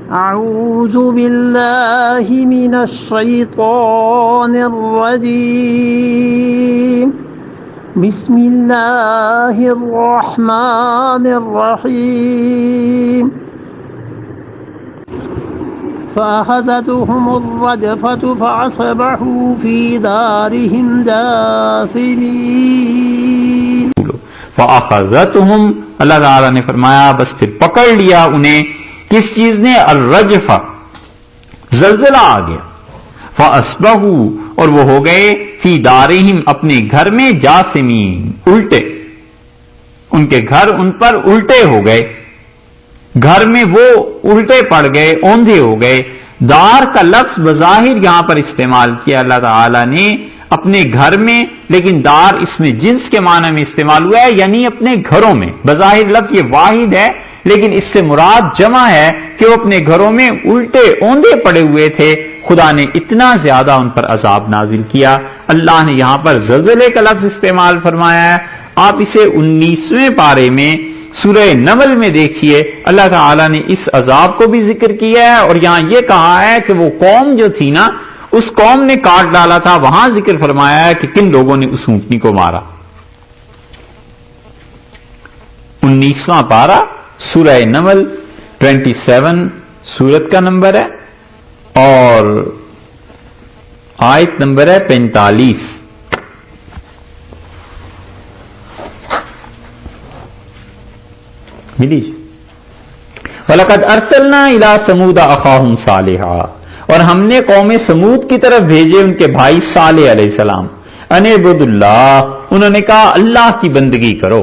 أعوذ بالله من الشيطان الرجيم بسم الله الرحمن الرحيم فأخذتهم الرجفة فأصبحوا في دارهم جاثمين فأخذتهم، اللہ تعالیٰ نے فرمایا بس پھر پکڑ لیا انہیں کس چیز نے؟ الرجفہ، زلزلہ آ گیا. فأصبحوا، اور وہ ہو گئے فی دارہم، اپنے گھر میں جاثمین، الٹے، ان کے گھر ان پر الٹے ہو گئے، گھر میں وہ الٹے پڑ گئے، اوندھے ہو گئے. دار کا لفظ بظاہر یہاں پر استعمال کیا اللہ تعالی نے اپنے گھر میں، لیکن دار اس میں جنس کے معنی میں استعمال ہوا ہے، یعنی اپنے گھروں میں. بظاہر لفظ یہ واحد ہے، لیکن اس سے مراد جمع ہے کہ وہ اپنے گھروں میں الٹے اوندے پڑے ہوئے تھے. خدا نے اتنا زیادہ ان پر عذاب نازل کیا. اللہ نے یہاں پر زلزلے کا لفظ استعمال فرمایا ہے. آپ اسے 19ویں پارے میں سورہ نمل میں دیکھیے، اللہ تعالی نے اس عذاب کو بھی ذکر کیا ہے، اور یہاں یہ کہا ہے کہ وہ قوم جو تھی نا، اس قوم نے کاٹ ڈالا تھا. وہاں ذکر فرمایا ہے کہ کن لوگوں نے اس اونٹنی کو مارا. 19واں پارہ سورہ نمل 27 سورت کا نمبر ہے اور آیت نمبر ہے 45. ملی وَلَقَدْ أَرْسَلْنَا إِلَىٰ ثَمُودَ أَخَاهُمْ صَالِحًا، اور ہم نے قوم سمود کی طرف بھیجے ان کے بھائی صالح علیہ السلام. أَنِ اعْبُدُوا اللَّهَ، انہوں نے کہا اللہ کی بندگی کرو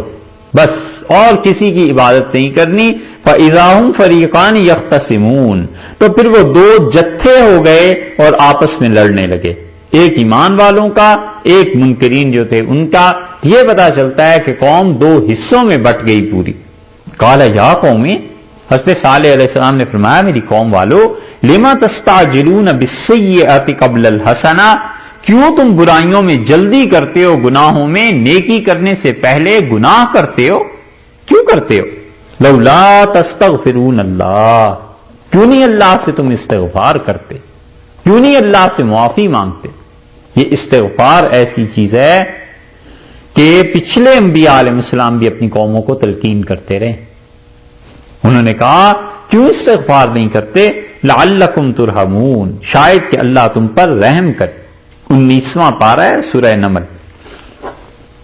بس، اور کسی کی عبادت نہیں کرنی. فَإِذَا هُمْ فَرِيقَانِ يَخْتَصِمُونَ، تو پھر وہ دو جتھے ہو گئے اور آپس میں لڑنے لگے، ایک ایمان والوں کا، ایک منکرین جو تھے ان کا. یہ پتا چلتا ہے کہ قوم دو حصوں میں بٹ گئی پوری. قال یا قومی، حضرت صالح علیہ السلام نے فرمایا میری قوم والو، لما تستعجلون بالسیئۃ قبل الحسنہ، کیوں تم برائیوں میں جلدی کرتے ہو، گناہوں میں نیکی کرنے سے پہلے گناہ کرتے ہو، کیوں کرتے ہو؟ لولا تستغفرون اللہ، کیوں نہیں اللہ سے تم استغفار کرتے، کیوں نہیں اللہ سے معافی مانگتے؟ یہ استغفار ایسی چیز ہے کہ پچھلے انبیاء علیہ السلام بھی اپنی قوموں کو تلقین کرتے رہے. انہوں نے کہا کیوں استغفار نہیں کرتے؟ لعلکم ترحمون، شاید کہ اللہ تم پر رحم کرے. 19واں پارہ ہے سورہ نمل.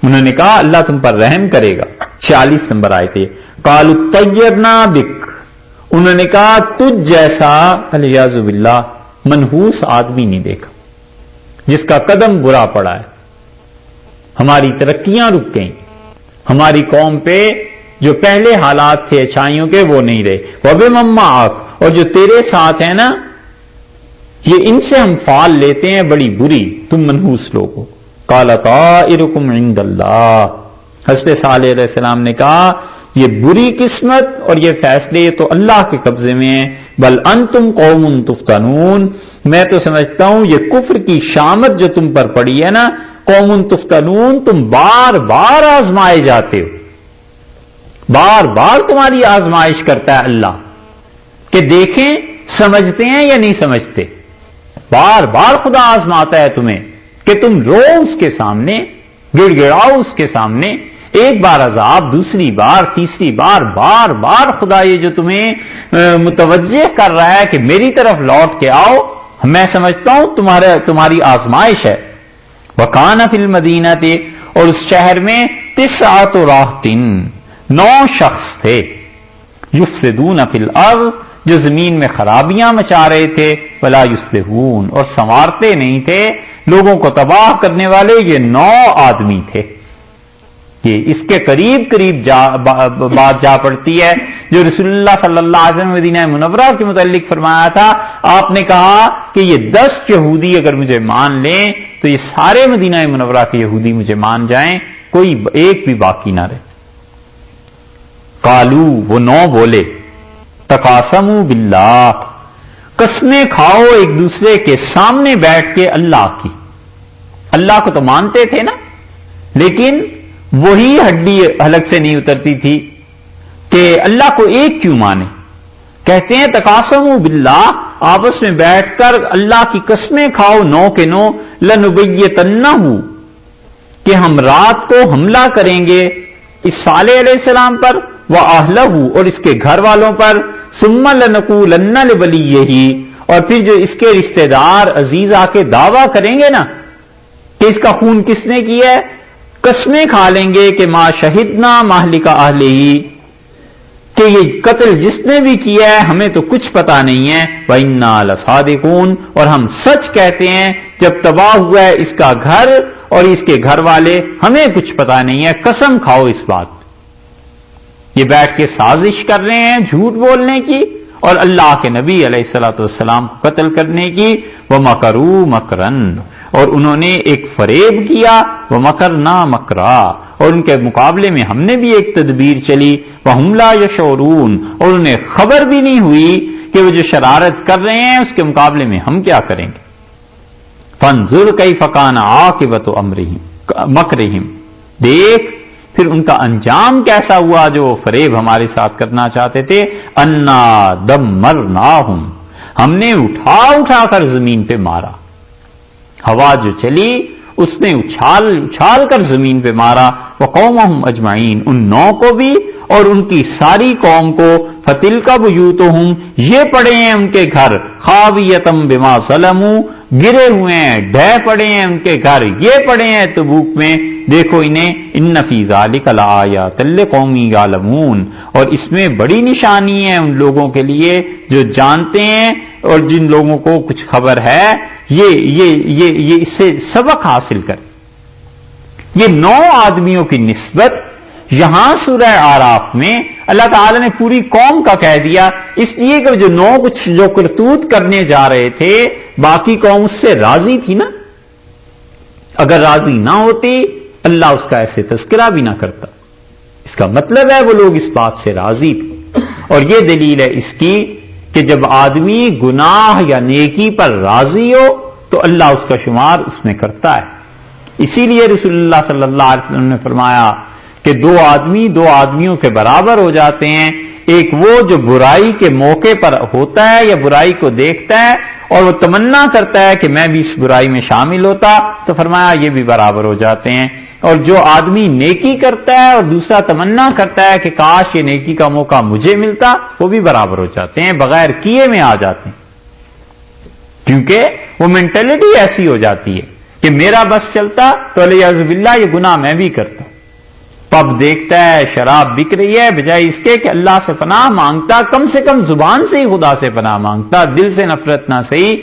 انہوں نے کہا اللہ تم پر رحم کرے گا. 46 نمبر آئے تھے. قالوا طیرنا بک، انہوں نے کہا تجھ جیسا الیاذ باللہ منحوس آدمی نہیں دیکھا جس کا قدم برا پڑا ہے. ہماری ترقیاں رک گئیں، ہماری قوم پہ جو پہلے حالات تھے اچھائیوں کے وہ نہیں رہے. وَبِمَن مَّعَكَ، اور جو تیرے ساتھ ہیں نا، یہ ان سے ہم فال لیتے ہیں بڑی بری، تم منحوس لوگ ہو. قَالَ طَائِرُكُمْ عِندَ اللَّهِ، حضرت صالح علیہ السلام نے کہا یہ بری قسمت اور یہ فیصلے تو اللہ کے قبضے میں ہیں. بل انتم قوم تفتنون، میں تو سمجھتا ہوں یہ کفر کی شامت جو تم پر پڑی ہے نا، قوم تفتنون، تم بار بار آزمائے جاتے ہو، بار بار تمہاری آزمائش کرتا ہے اللہ کہ دیکھیں سمجھتے ہیں یا نہیں سمجھتے. بار بار خدا آزماتا ہے تمہیں کہ تم رو اس کے سامنے، گڑ گڑاؤ اس کے سامنے. ایک بار عذاب، دوسری بار، تیسری بار، بار بار خدا یہ جو تمہیں متوجہ کر رہا ہے کہ میری طرف لوٹ کے آؤ، میں سمجھتا ہوں تمہاری آزمائش ہے. وَكَانَ فِي الْمَدِينَةِ، اور اس شہر میں 9 رَهْطٍ، 9 شخص تھے. یفسدون فی الارض، جو زمین میں خرابیاں مچا رہے تھے. ولا یصلحون، اور سنوارتے نہیں تھے، لوگوں کو تباہ کرنے والے یہ 9 آدمی تھے. یہ اس کے قریب بات جا پڑتی ہے جو رسول اللہ صلی اللہ علیہ وسلم مدینہ منورہ کے متعلق فرمایا تھا. آپ نے کہا کہ یہ 10 یہودی اگر مجھے مان لیں تو یہ سارے مدینہ منورہ کے یہودی مجھے مان جائیں، کوئی ایک بھی باقی نہ رہے. قالو، وہ 9 بولے، تقاسموا باللہ، قسمیں کھاؤ ایک دوسرے کے سامنے بیٹھ کے اللہ کی. اللہ کو تو مانتے تھے نا، لیکن وہی ہڈی حلق سے نہیں اترتی تھی کہ اللہ کو ایک کیوں مانے. کہتے ہیں تقاسموا باللہ، آپس میں بیٹھ کر اللہ کی قسمیں کھاؤ 9 کے 9، لنبیتنہ، کہ ہم رات کو حملہ کریں گے اس صالح علیہ السلام پر، وَأَهْلَهُ، اور اس کے گھر والوں پر، ثُمَّ لَنَقُولَنَّ لِوَلِيِّهِ، اور پھر جو اس کے رشتہ دار عزیز آ کے دعویٰ کریں گے نا کہ اس کا خون کس نے کیا ہے، قسمیں کھا لیں گے کہ ما شہدنا مہلک اہلہ، کہ یہ قتل جس نے بھی کیا ہے ہمیں تو کچھ پتا نہیں ہے، وَإِنَّا لَصَادِقُونَ، اور ہم سچ کہتے ہیں جب تباہ ہوا ہے اس کا گھر اور اس کے گھر والے، ہمیں کچھ پتا نہیں ہے، قسم کھاؤ اس بات۔ یہ بیٹھ کے سازش کر رہے ہیں جھوٹ بولنے کی اور اللہ کے نبی علیہ الصلوۃ والسلام کو قتل کرنے کی، وَمَكَرُوا مَكْرًا، اور انہوں نے ایک فریب کیا، وَمَكَرْنَا مَكْرًا، اور ان کے مقابلے میں ہم نے بھی ایک تدبیر چلی، وَهُمْ لَا يَشْعُرُونَ، اور انہیں خبر بھی نہیں ہوئی کہ وہ جو شرارت کر رہے ہیں اس کے مقابلے میں ہم کیا کریں گے۔ فَانظُرْ كَيْفَ كَانَ عَاقِبَةُ مَكْرِهِمْ، دیکھ پھر ان کا انجام کیسا ہوا جو فریب ہمارے ساتھ کرنا چاہتے تھے، أَنَّا دَمَّرْنَاهُمْ، ہم نے اٹھا اٹھا کر زمین پہ مارا، ہوا جو چلی اس نے اچھال کر زمین پہ مارا، وقومہم اجمعین، ان 9 کو بھی اور ان کی ساری قوم کو، فتلک بیوتہم، یہ پڑے ہیں ان کے گھر، خاویتم بما ظلموا، گرے ہوئے ہیں، ڈھہ پڑے ہیں ان کے گھر، یہ پڑے ہیں تبوک میں، دیکھو انہیں، ان فی ذالک لآیات لقوم یعلمون، اور اس میں بڑی نشانی ہے ان لوگوں کے لیے جو جانتے ہیں اور جن لوگوں کو کچھ خبر ہے، یہ اس سے سبق حاصل کریں۔ یہ 9 آدمیوں کی نسبت یہاں سورہ اعراف میں اللہ تعالی نے پوری قوم کا کہہ دیا، اس لیے کہ جو 9 کچھ جو کرتوت کرنے جا رہے تھے باقی قوم اس سے راضی تھی نا، اگر راضی نہ ہوتی اللہ اس کا ایسے تذکرہ بھی نہ کرتا، اس کا مطلب ہے وہ لوگ اس بات سے راضی تھے، اور یہ دلیل ہے اس کی کہ جب آدمی گناہ یا نیکی پر راضی ہو تو اللہ اس کا شمار اس میں کرتا ہے۔ اسی لیے رسول اللہ صلی اللہ علیہ وسلم نے فرمایا کہ 2 آدمی 2 آدمیوں کے برابر ہو جاتے ہیں، ایک وہ جو برائی کے موقع پر ہوتا ہے یا برائی کو دیکھتا ہے اور وہ تمنا کرتا ہے کہ میں بھی اس برائی میں شامل ہوتا، تو فرمایا یہ بھی برابر ہو جاتے ہیں، اور جو آدمی نیکی کرتا ہے اور دوسرا تمنا کرتا ہے کہ کاش یہ نیکی کا موقع مجھے ملتا، وہ بھی برابر ہو جاتے ہیں، بغیر کیے میں آ جاتے ہیں، کیونکہ وہ مینٹلٹی ایسی ہو جاتی ہے کہ میرا بس چلتا تو علیہ باللہ یہ گناہ میں بھی کرتا، پب دیکھتا ہے شراب بک رہی ہے، بجائے اس کے کہ اللہ سے پناہ مانگتا، کم سے کم زبان سے ہی خدا سے پناہ مانگتا، دل سے نفرت نہ صحیح،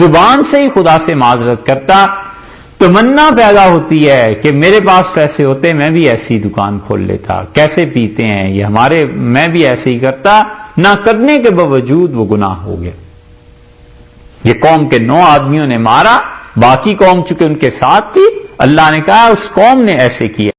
زبان سے ہی خدا سے معذرت کرتا، تمنا پیدا ہوتی ہے کہ میرے پاس پیسے ہوتے میں بھی ایسی دکان کھول لیتا، کیسے پیتے ہیں یہ ہمارے، میں بھی ایسے ہی کرتا، نہ کرنے کے باوجود وہ گناہ ہو گیا۔ یہ قوم کے 9 آدمیوں نے مارا، باقی قوم چونکہ ان کے ساتھ تھی، اللہ نے کہا اس قوم نے ایسے کیا